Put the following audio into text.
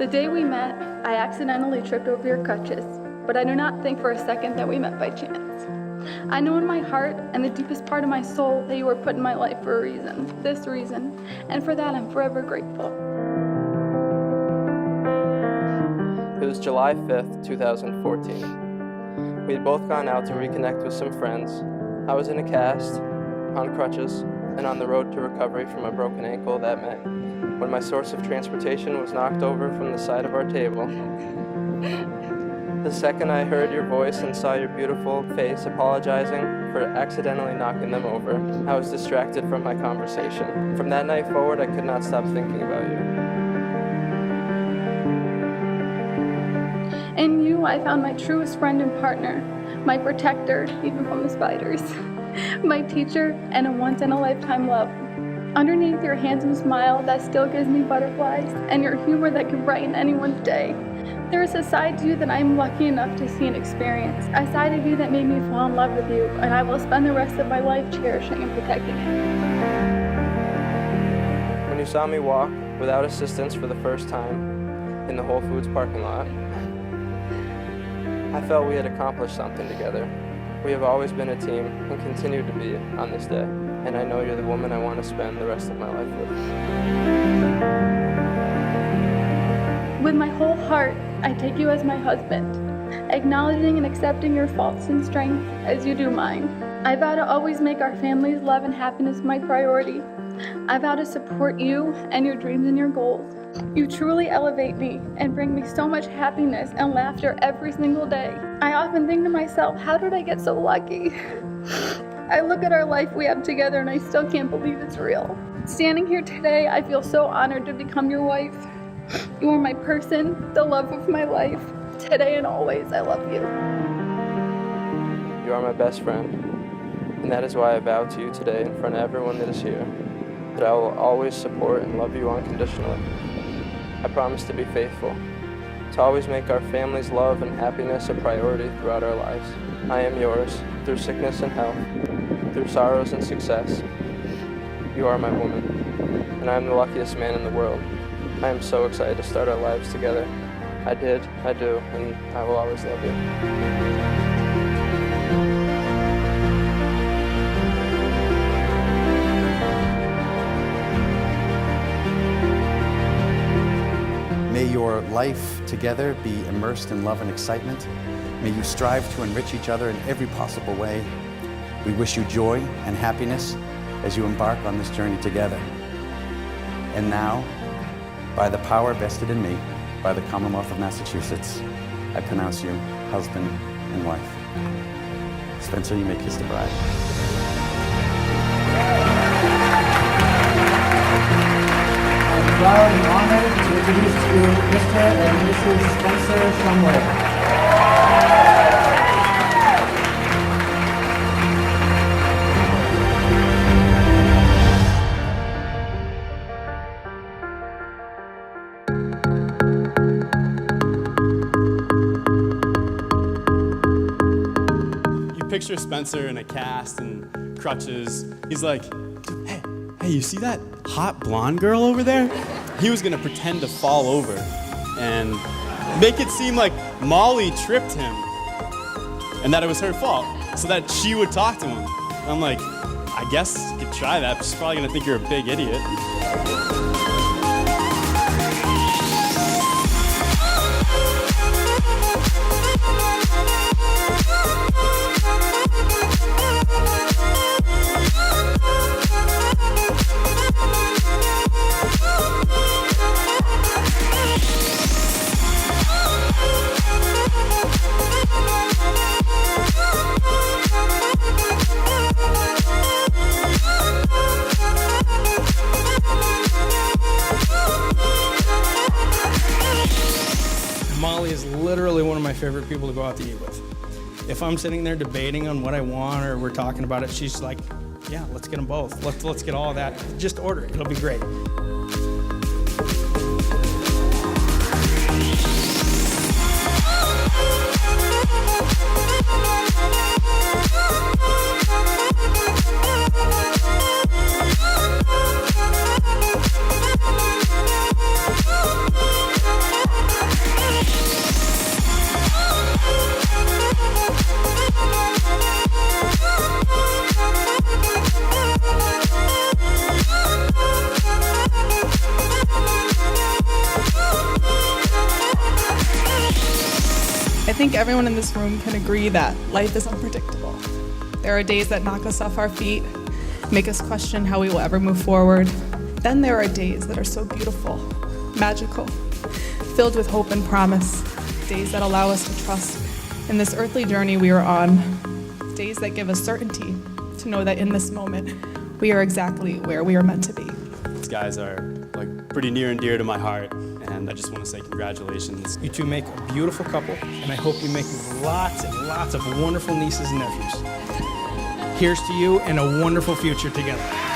The day we met, I accidentally tripped over your crutches, but I do not think for a second that we met by chance. I know in my heart and the deepest part of my soul that you were put in my life for a reason, this reason, and for that I'm forever grateful. It was July 5th, 2014. We had both gone out to reconnect with some friends. I was in a cast, on crutches, and on the road to recovery from a broken ankle that May, when my source of transportation was knocked over from the side of our table. The second I heard your voice and saw your beautiful face apologizing for accidentally knocking them over, I was distracted from my conversation. From that night forward, I could not stop thinking about you. In you, I found my truest friend and partner, my protector, even from the spiders, my teacher, and a once-in-a-lifetime love. Underneath your handsome smile that still gives me butterflies, and your humor that can brighten anyone's day, there is a side to you that I'm lucky enough to see and experience, a side of you that made me fall in love with you, and I will spend the rest of my life cherishing and protecting it. When you saw me walk without assistance for the first time in the Whole Foods parking lot, I felt we had accomplished something together. We have always been a team and continue to be on this day, and I know you're the woman I want to spend the rest of my life with. With my whole heart, I take you as my husband, acknowledging and accepting your faults and strengths as you do mine. I vow to always make our family's love and happiness my priority. I vow to support you and your dreams and your goals. You truly elevate me and bring me so much happiness and laughter every single day. I often think to myself, how did I get so lucky? I look at our life we have together and I still can't believe it's real. Standing here today, I feel so honored to become your wife. You are my person, the love of my life. Today and always, I love you. You are my best friend, and that is why I vow to you today in front of everyone that is here, that I will always support and love you unconditionally. I promise to be faithful, to always make our family's love and happiness a priority throughout our lives. I am yours, through sickness and health, through sorrows and success. You are my woman, and I am the luckiest man in the world. I am so excited to start our lives together. I did, I do, and I will always love you. May your life together be immersed in love and excitement. May you strive to enrich each other in every possible way. We wish you joy and happiness as you embark on this journey together. And now, by the power vested in me by the Commonwealth of Massachusetts, I pronounce you husband and wife. Spencer, you may kiss the bride. I'm proud and honored to introduce to you Mr. and Mrs. Spencer Shumway. You picture Spencer in a cast and crutches. He's like, hey, you see that hot blonde girl over there? He was gonna pretend to fall over and make it seem like Molly tripped him and that it was her fault so that she would talk to him. And I'm like, I guess you could try that, but she's probably gonna think you're a big idiot. Molly is literally one of my favorite people to go out to eat with. If I'm sitting there debating on what I want or we're talking about it, she's like, yeah, let's get them both. Let's get all of that. Just order it. It'll be great. I think everyone in this room can agree that life is unpredictable. There are days that knock us off our feet, make us question how we will ever move forward. Then there are days that are so beautiful, magical, filled with hope and promise, days that allow us to trust in this earthly journey we are on, days that give us certainty to know that in this moment, we are exactly where we are meant to be. These guys are like pretty near and dear to my heart, and I just want to say congratulations. You two make a beautiful couple, and I hope you make lots and lots of wonderful nieces and nephews. Here's to you and a wonderful future together.